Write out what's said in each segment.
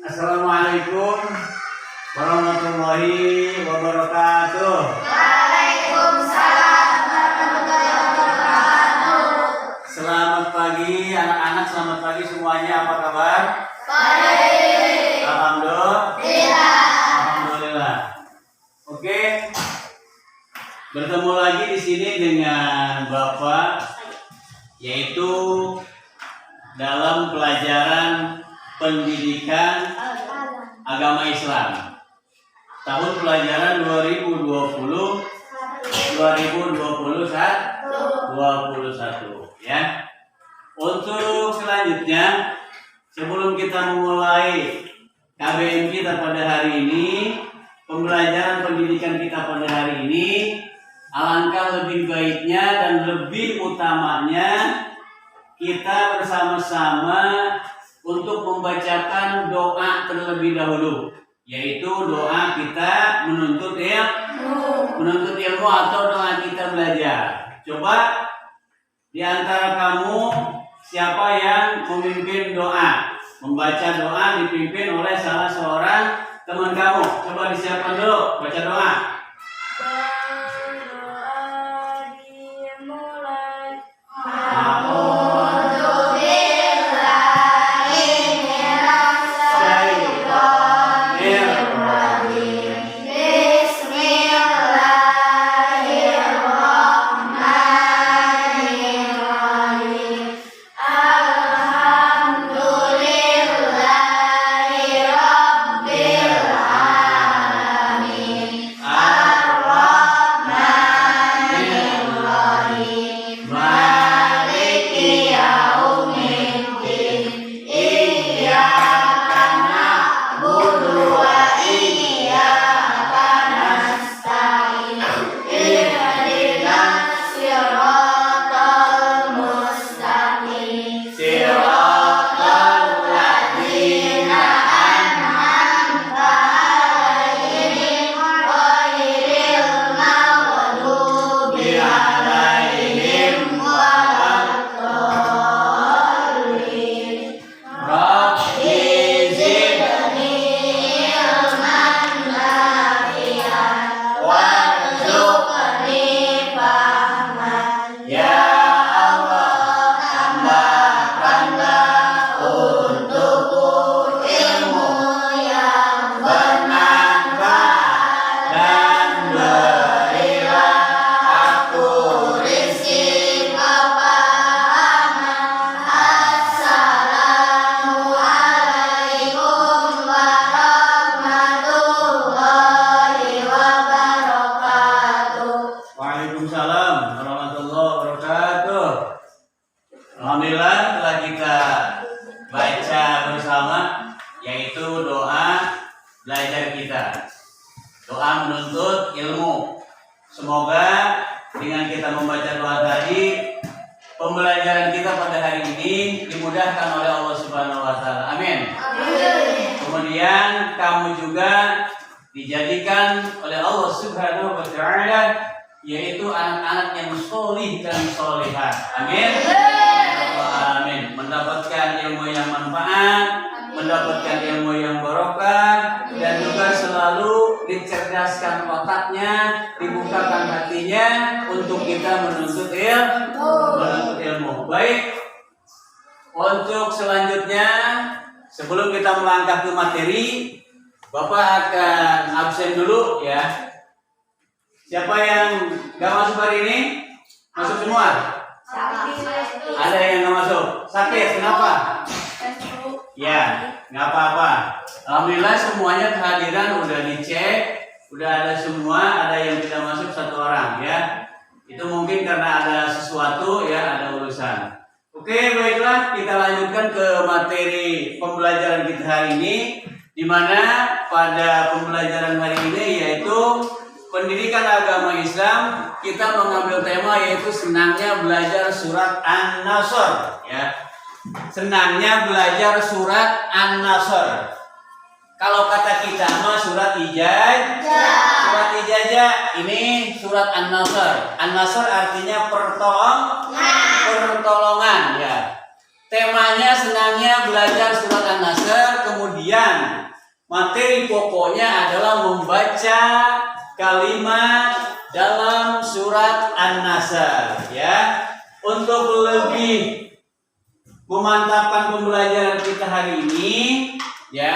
Assalamualaikum warahmatullahi wabarakatuh. Waalaikumsalam warahmatullahi wabarakatuh. Selamat pagi anak-anak, selamat pagi semuanya. Apa kabar? Baik. Alhamdulillah. Oke. Bertemu lagi di sini dengan Bapak, yaitu dalam pelajaran pendidikan agama Islam tahun pelajaran 2020-2021 ya. Untuk selanjutnya, sebelum kita memulai KBM kita pada hari ini, pembelajaran pendidikan kita pada hari ini, alangkah lebih baiknya dan lebih utamanya kita bersama-sama untuk membacakan doa terlebih dahulu, yaitu doa kita menuntut ilmu atau doa kita belajar. Coba di antara kamu siapa yang memimpin doa, membaca doa dipimpin oleh salah seorang teman kamu? Coba disiapkan dulu, baca doa. Berdoa dimulai. Waalaikumsalam warahmatullahi wabarakatuh. Alhamdulillah telah kita baca bersama, yaitu doa belajar kita, doa menuntut ilmu. Semoga dengan kita membaca doa tadi, pembelajaran kita pada hari ini dimudahkan oleh Allah Subhanahu wa taala. Amin. Kemudian kamu juga dijadikan oleh Allah Subhanahu wa taala, yaitu anak-anak yang solih dan solihah. Amin. Amin. Mendapatkan ilmu yang manfaat, mendapatkan ilmu yang barokah, dan juga selalu dicerdaskan otaknya, dibukakan hatinya untuk kita menuntut ilmu. Baik. Untuk selanjutnya, sebelum kita melangkah ke materi, Bapak akan absen dulu ya. Siapa yang gak masuk hari ini? Masuk semua? Ada yang gak masuk? Sakit? Kenapa? Ya, gak apa-apa. Alhamdulillah semuanya kehadiran udah dicek, udah ada semua. Ada yang tidak masuk satu orang ya. Itu mungkin karena ada sesuatu ya, ada urusan. Oke, baiklah, kita lanjutkan ke materi pembelajaran kita hari ini, di mana pada pembelajaran hari ini yaitu pendidikan agama Islam, kita mengambil tema yaitu senangnya belajar surat An-Nasr ya. Senangnya belajar surat An-Nasr. Kalau kata kita mah surat ijazah. Surat ijazah ini surat An-Nasr. An-Nasr artinya pertolongan ya. Temanya senangnya belajar surat An-Nasr, kemudian sekalian, materi pokoknya adalah membaca kalimat dalam surat An-Nasr ya. Untuk lebih memantapkan pembelajaran kita hari ini ya,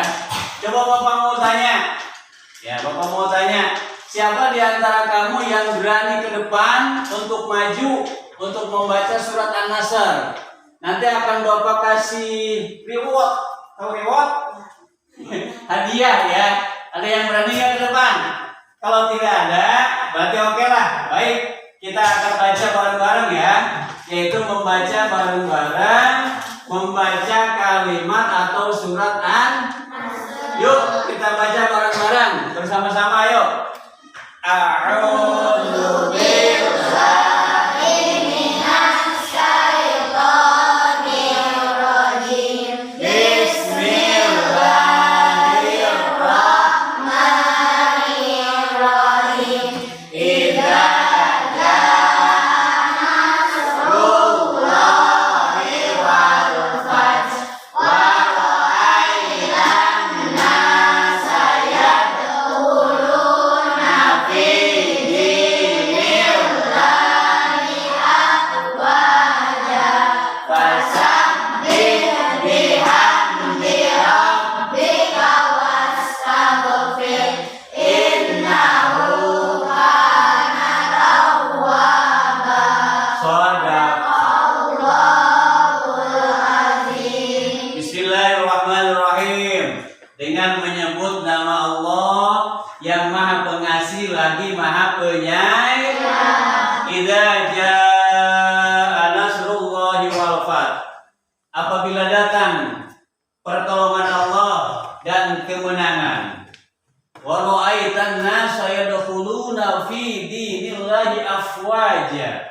coba Bapak mau tanya. Ya, Bapak mau tanya, siapa di antara kamu yang berani ke depan untuk maju untuk membaca surat An-Nasr? Nanti akan Bapak kasih reward. Tahu reward? Hadiah ya. Ada yang berani nggak ke depan? Kalau tidak ada, berarti oke lah. Baik, kita akan baca bareng-bareng ya. Yaitu membaca bareng-bareng, membaca kalimat atau surat Yuk kita baca bareng-bareng bersama-sama yuk. A'udzu billahi minas syaitonir rajim. Bismillahirrahmanirrahim. Idza dengan menyebut nama Allah yang Maha Pengasih lagi Maha Penyayang. Idza jaa nasrullahi wal fath. Apabila datang pertolongan Allah dan kemenangan. Wa ra'aitan nasa yadkhuluna fi dinillahi afwaja.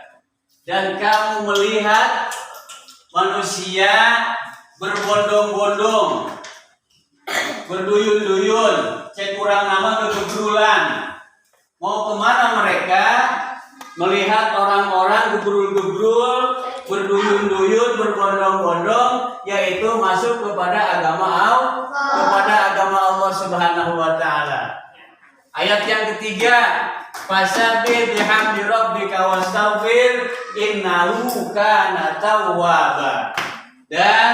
Dan kamu melihat manusia berbondong-bondong, berduyun-duyun, cek kurang nama kegebrulan. Mau kemana mereka? Melihat orang-orang gebrul-gebrul, berduyun-duyun, berbondong-bondong, yaitu masuk kepada agama Allah Subhanahu wa taala. Ayat yang ketiga, fasabbih bihamdi rabbika wastaghfir innahu kana tawwaba. Dan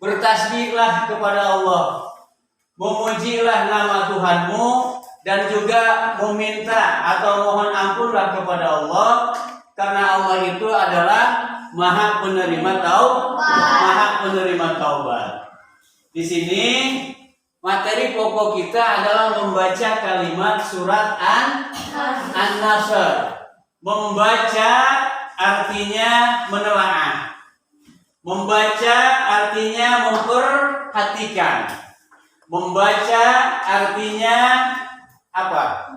bertasbihlah kepada Allah, memujilah nama Tuhanmu, dan juga meminta atau mohon ampunlah kepada Allah, karena Allah itu adalah Maha Penerima Taubat. Di sini materi pokok kita adalah membaca kalimat surat An-Nasr. Membaca artinya menelaah. Membaca artinya memperhatikan. Membaca artinya apa?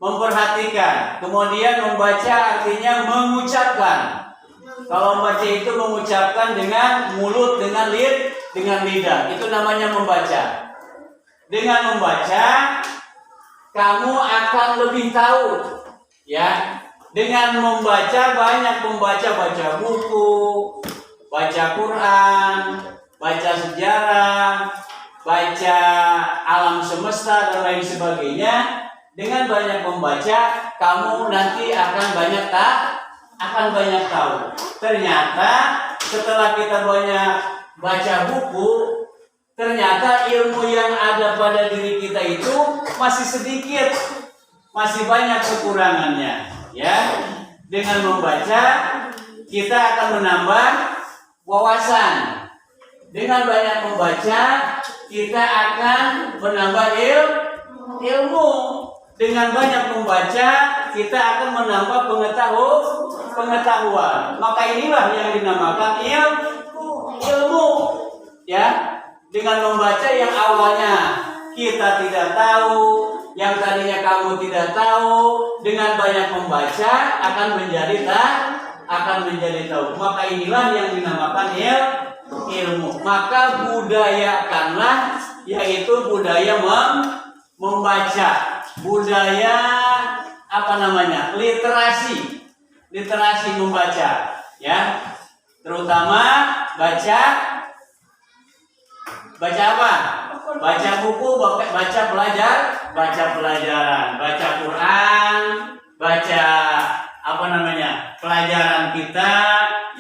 Memperhatikan. Kemudian membaca artinya mengucapkan. Kalau membaca itu mengucapkan dengan mulut, dengan lidah. Itu namanya membaca. Dengan membaca, kamu akan lebih tahu, ya. Dengan membaca, banyak baca buku, baca Quran, baca sejarah, baca alam semesta dan lain sebagainya. Dengan banyak membaca, kamu nanti akan banyak tahu. Ternyata setelah kita banyak baca buku, ternyata ilmu yang ada pada diri kita itu masih sedikit, masih banyak kekurangannya, ya. Dengan membaca kita akan menambah wawasan. Dengan banyak membaca kita akan menambah ilmu. Dengan banyak membaca kita akan menambah pengetahuan. Maka inilah yang dinamakan ilmu, ya. Dengan membaca yang awalnya kita tidak tahu, yang tadinya kamu tidak tahu, dengan banyak membaca akan menjadi tahu. Maka inilah yang dinamakan ilmu. Maka budayakanlah, yaitu budaya membaca, budaya literasi membaca, ya. Terutama baca apa? Baca buku, baca pelajaran, baca Quran, baca pelajaran kita,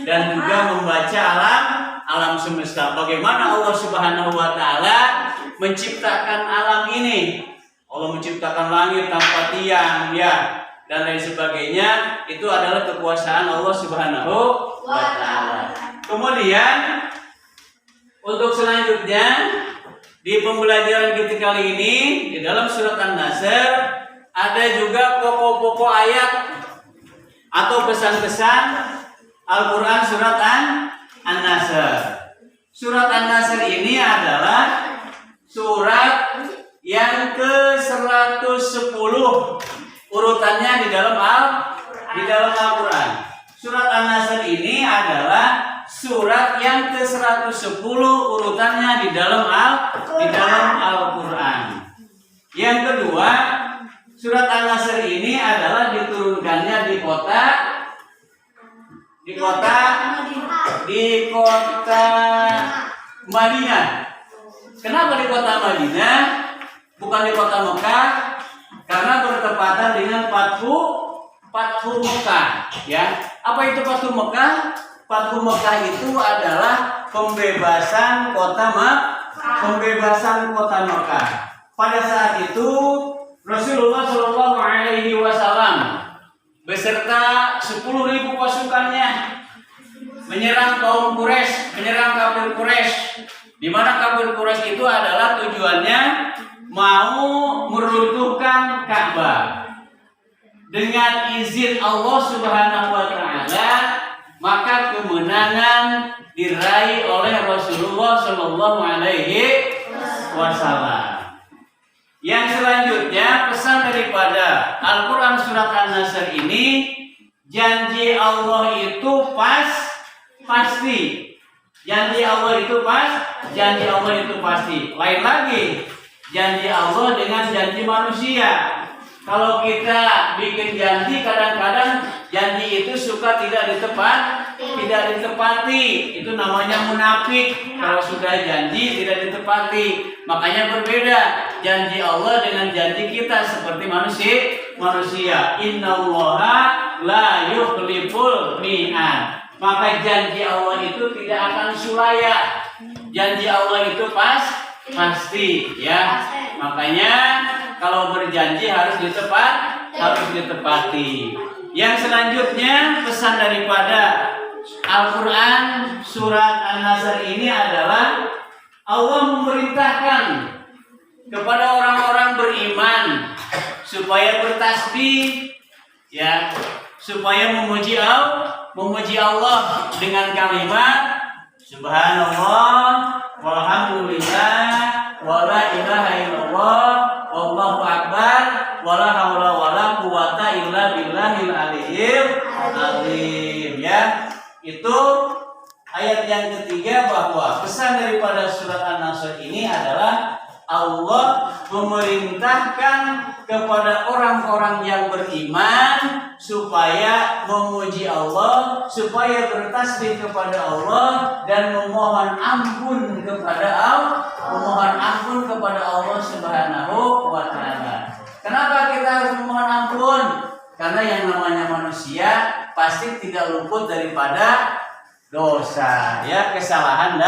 dan juga membaca alam semesta. Bagaimana Allah Subhanahu wa taala menciptakan alam ini. Allah menciptakan langit tanpa tiang, ya, dan lain sebagainya. Itu adalah kekuasaan Allah Subhanahu wa taala. Kemudian untuk selanjutnya di pembelajaran kita kali ini di dalam surat An-Nasr ada juga pokok-pokok ayat atau pesan-pesan Al-Quran surat An-Nasr. Surat An-Nasr ini adalah surat yang ke-110 urutannya di dalam Al-Quran. Surat An-Nasr ini adalah surat yang ke-110 urutannya di dalam Al-Quran. Yang kedua, surat An-Nasr ini adalah diturunkannya di kota Madinah. Kenapa di kota Madinah? Bukan di kota Mekah, karena bertepatan dengan Fathu Mekah, ya. Apa itu Fathu Mekah? Fathu Mekah itu adalah pembebasan kota Mekah. Pada saat itu Rasulullah Shallallahu Alaihi Wasallam beserta 10.000 pasukannya menyerang kaum Quraisy, menyerang kafir Quraisy. Di mana kafir Quraisy itu adalah tujuannya mau meruntuhkan Ka'bah. Dengan izin Allah Subhanahu wa taala, maka kemenangan diraih oleh Rasulullah Shallallahu Alaihi Wasallam. Yang selanjutnya, pesan daripada Al-Quran surat An-Nasr ini, janji Allah itu pasti. Janji Allah itu pasti. Lain lagi, janji Allah dengan janji manusia. Kalau kita bikin janji, kadang-kadang janji itu suka tidak ditepati. Itu namanya munafik. Kalau sudah janji tidak ditepati. Makanya berbeda janji Allah dengan janji kita seperti manusia. Innallaha la yukhliful mi'ad. Maka janji Allah itu tidak akan sulaya. Janji Allah itu pasti, ya. Makanya kalau berjanji harus ditepati. Yang selanjutnya, pesan daripada Al-Quran surat An-Nasr ini adalah Allah memerintahkan kepada orang-orang beriman supaya bertasbih, ya, supaya memuji Allah dengan kalimat Subhanallah walhamdulillah wala ilaha illallah wallahu akbar wala haula wala quwata illa billahil aliyyil azim, ya. Itu ayat yang ketiga, bahwa pesan daripada surat An-Nasr ini adalah Allah memerintahkan kepada orang-orang yang beriman supaya memuji Allah, supaya bertasbih kepada Allah dan memohon ampun kepada Allah Subhanahu wa taala. Kenapa kita harus memohon ampun? Karena yang namanya manusia pasti tidak luput daripada dosa, ya, kesalahan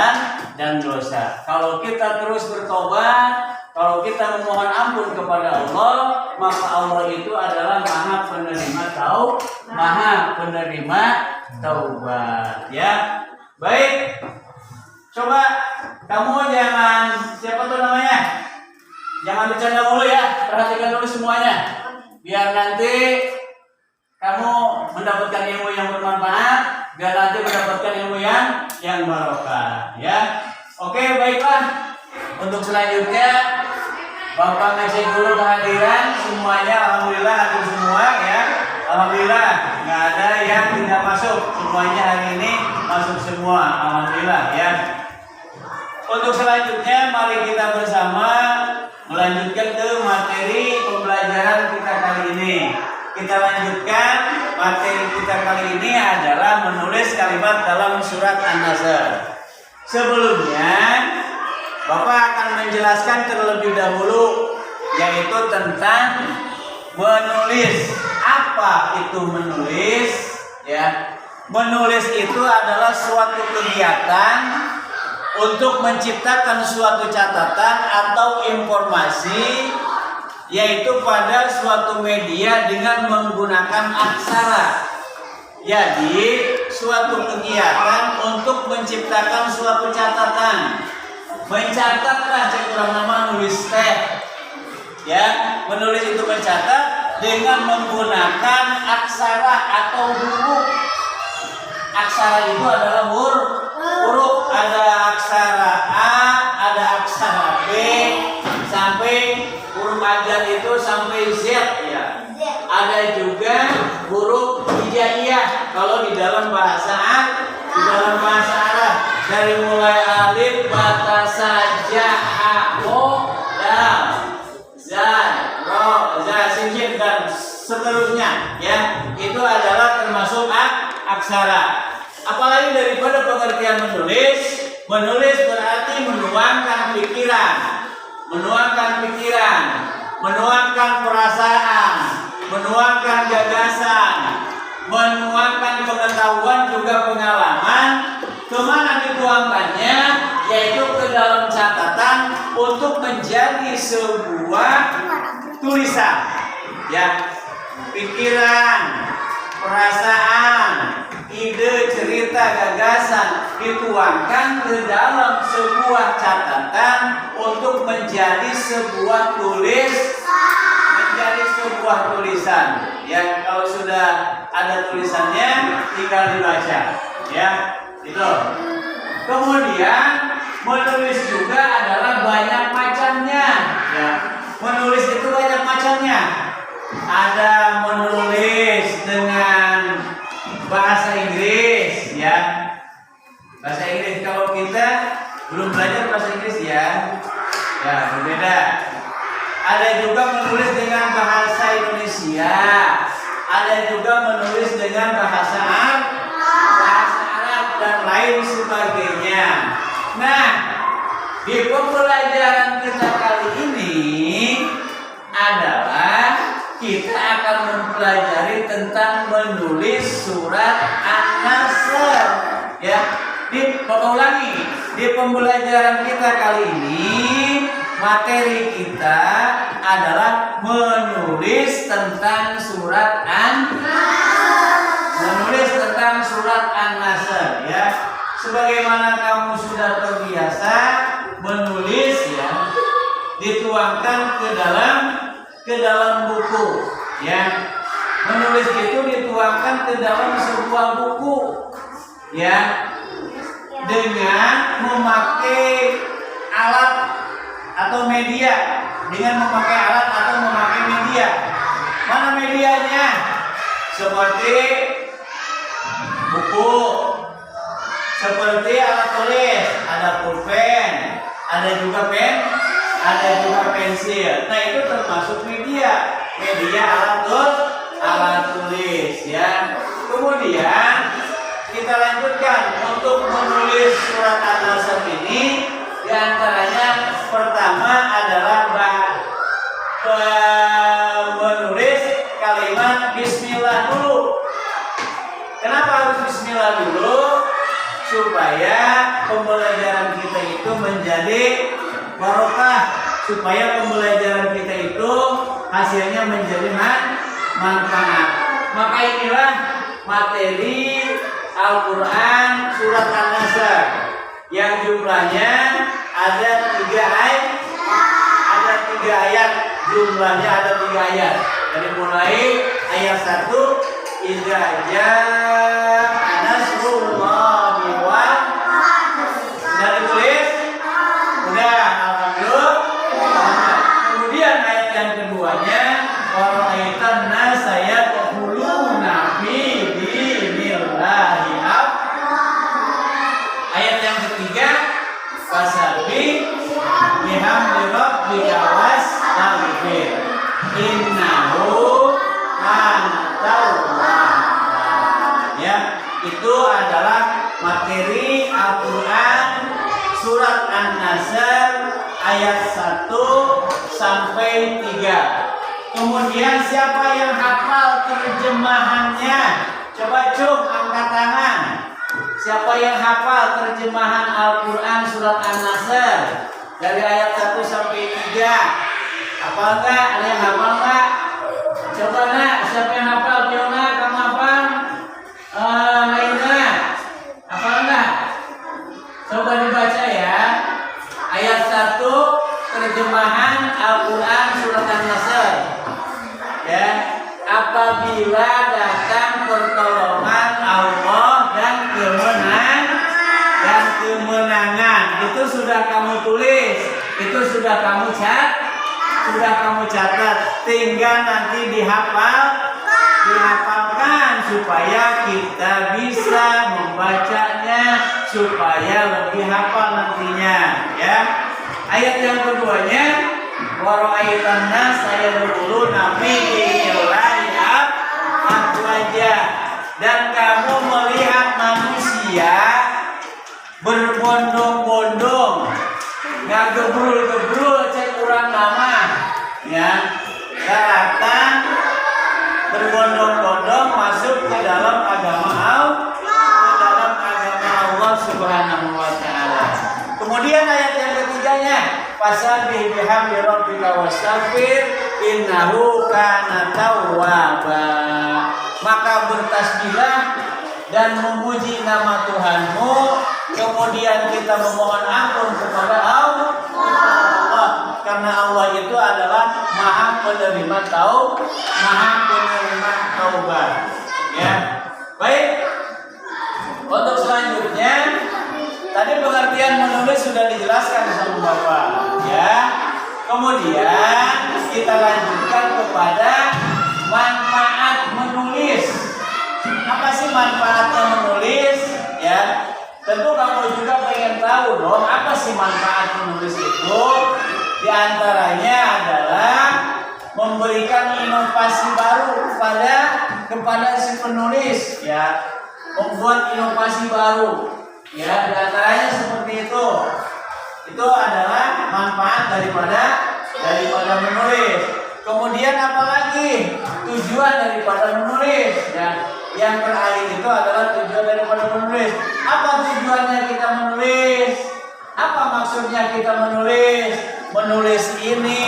dan dosa. Kalau kita terus bertobat, kalau kita memohon ampun kepada Allah, maka Allah itu adalah Maha penerima taubat, ya. Baik, coba kamu jangan, siapa tuh namanya, jangan bercanda mulu, ya. Perhatikan dulu semuanya, biar nanti kamu mendapatkan ilmu yang bermanfaat, biar nanti mendapatkan ilmu yang barokah, ya. Oke, baiklah. Untuk selanjutnya, Bapak ngecek dulu kehadiran semuanya. Alhamdulillah hadir semua, ya. Alhamdulillah, nggak ada yang tidak masuk. Semuanya hari ini masuk semua. Alhamdulillah, ya. Untuk selanjutnya, mari kita bersama melanjutkan ke materi pembelajaran kita kali ini. Kita lanjutkan materi kita kali ini adalah menulis kalimat dalam surat An-Nasr. Sebelumnya, Bapak akan menjelaskan terlebih dahulu yaitu tentang menulis. Apa itu menulis? Ya, menulis itu adalah suatu kegiatan untuk menciptakan suatu catatan atau informasi yaitu pada suatu media dengan menggunakan aksara. Jadi suatu kegiatan untuk menciptakan suatu catatan. Mencatatlah cek kurang nama nulis teh. Ya, menulis itu mencatat dengan menggunakan aksara atau huruf. Aksara itu adalah huruf. Ada aksara A, ada aksara B, sampai huruf ajar itu sampai Z ya. Ada juga huruf hijaiyah kalau di dalam bahasa Arab dari mulai alif, bata, saja, ha, ho, dal, zai, ro, za, sin, dan seterusnya ya. Itu adalah termasuk aksara. Apalagi daripada pengertian menulis. Menulis berarti menuangkan pikiran, menuangkan perasaan, menuangkan gagasan, menuangkan pengetahuan juga pengalaman. Kemana dituangkannya? Yaitu ke dalam catatan untuk menjadi sebuah tulisan. Ya, pikiran, perasaan, ide, cerita, gagasan dituangkan ke dalam sebuah catatan untuk menjadi sebuah tulisan. Ya, kalau sudah ada tulisannya tinggal dibaca. Ya, itu. Kemudian menulis juga adalah banyak macamnya. Ya, menulis itu banyak macamnya. Ada menulis dengan bahasa Inggris, ya. Bahasa Inggris kalau kita belum belajar bahasa Inggris ya berbeda. Ada juga menulis dengan bahasa Indonesia. Ada juga menulis dengan bahasa Arab dan lain sebagainya. Nah, di pembelajaran kita kali ini adalah kita akan mempelajari tentang menulis surat An-Nasr. Ya, di pembelajaran kita kali ini materi kita adalah menulis tentang surat An-Nasr. Ya, sebagaimana kamu sudah terbiasa menulis ya, dituangkan ke dalam buku ya. Menulis itu dituangkan ke dalam sebuah buku ya, dengan memakai alat atau media. Mana medianya? Seperti buku, seperti alat tulis, ada pulpen, ada juga pensil. Nah, itu termasuk media alat tulis ya. Kemudian kita lanjutkan untuk menulis surat An-Nasr ini. Di antaranya pertama adalah menulis kalimat bismillah dulu. Kenapa harus bismillah dulu? Supaya pembelajaran kita itu menjadi barokah, supaya pembelajaran kita itu hasilnya menjadi manfaat. Maka inilah materi Al-Quran surat An-Nasr yang jumlahnya ada 3 ayat. Jumlahnya ada 3 ayat. Dari mulai ayat 1, idza jaa nasrullahi wal dari tulis udah, alhamdulillah. Kemudian ayat yang keduanya, waraitan nasa yadkhuluna fi dinillahi ayat yang ketiga, fasabbih bihamdi rabbika wastaghfir innahu kana tawwaba. Ya, itu adalah materi Al-Quran surat An-Nasr ayat 1 sampai 3. Kemudian siapa yang hafal terjemahannya? Coba cung angkat tangan. Siapa yang hafal terjemahan Al-Quran surat An-Nasr dari ayat 1 sampai 3? Hafal nggak? Ada yang hafal nggak? Coba nak, siapa yang hafal? Fiona, kamu hafal? Lainnya, hafal nggak? Coba dibaca ya. Ayat 1 terjemahan Al-Quran surat An-Nasr. Ya, apabila datang pertolongan Allah dan kemenangan, itu sudah kamu tulis, itu sudah kamu catat, tinggal nanti dihafalkan supaya kita bisa membacanya, supaya lebih hafal nantinya, ya. Ayat yang keduanya, waraitan nas sayadkhuluna fi dinillahi afwaja, dan kamu melihat manusia berbondong-bondong, nggak gebrul-gebrul cek urang nama, ya, datang berbondong-bondong masuk ke dalam agama Allah Subhanahu wa taala. Kemudian ayat yang ketiganya, fasabbih bihamdi rabbika wastaghfir innahu kana tawwaba. Maka bertasbihlah dan memuji nama Tuhanmu, kemudian kita memohon ampun kepada Allah, karena Allah itu adalah Maha penerima taubat. Ya, baik. Untuk selanjutnya, tadi pengertian menulis sudah dijelaskan sama Bapak, ya. Kemudian kita lanjutkan kepada manfaat menulis. Apa sih manfaatnya menulis? Ya, tentu kamu juga pengen tahu dong, apa sih manfaat menulis itu? Di antaranya adalah memberikan inovasi baru kepada si penulis, ya, membuat inovasi baru, ya. Di antaranya seperti itu. Itu adalah manfaat daripada menulis. Kemudian apalagi tujuan daripada menulis, ya. Yang terakhir itu adalah tujuan daripada menulis. Apa tujuannya kita menulis? Apa maksudnya kita menulis? Menulis ini,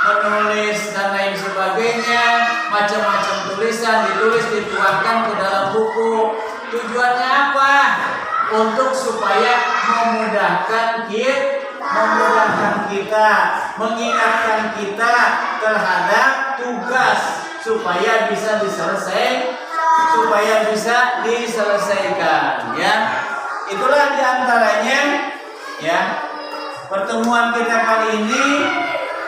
menulis dan lain sebagainya, macam-macam tulisan dituangkan ke dalam buku. Tujuannya apa? Untuk supaya memudahkan kita, mengingatkan kita terhadap tugas supaya bisa diselesaikan, ya. Itulah diantaranya, ya, pertemuan kita kali ini,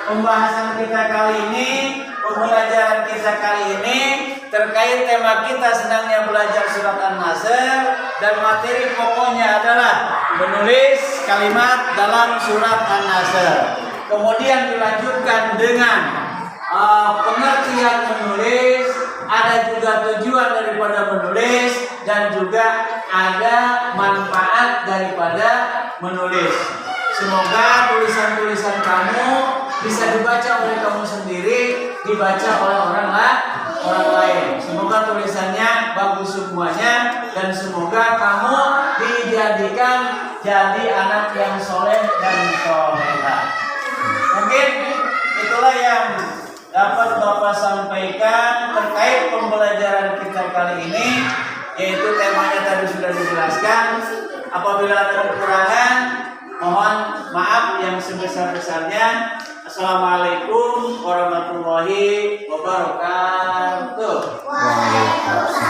pembahasan kita kali ini, pembelajaran kita kali ini terkait tema kita sedangnya belajar surat An-Nasr, dan materi pokoknya adalah menulis kalimat dalam surat An-Nasr. Kemudian dilanjutkan dengan pengertian menulis, ada juga tujuan daripada menulis, dan juga ada manfaat daripada menulis. Semoga tulisan-tulisan kamu bisa dibaca oleh kamu sendiri, dibaca oleh orang lain. Semoga tulisannya bagus semuanya, dan semoga kamu dijadikan jadi anak yang soleh dan solehah. Mungkin itulah yang dapat Bapak sampaikan terkait pembelajaran kita kali ini, yaitu temanya tadi sudah dijelaskan. Apabila ada kekurangan, mohon maaf yang sebesar-besarnya. Assalamualaikum warahmatullahi wabarakatuh. Waalaikumsalam.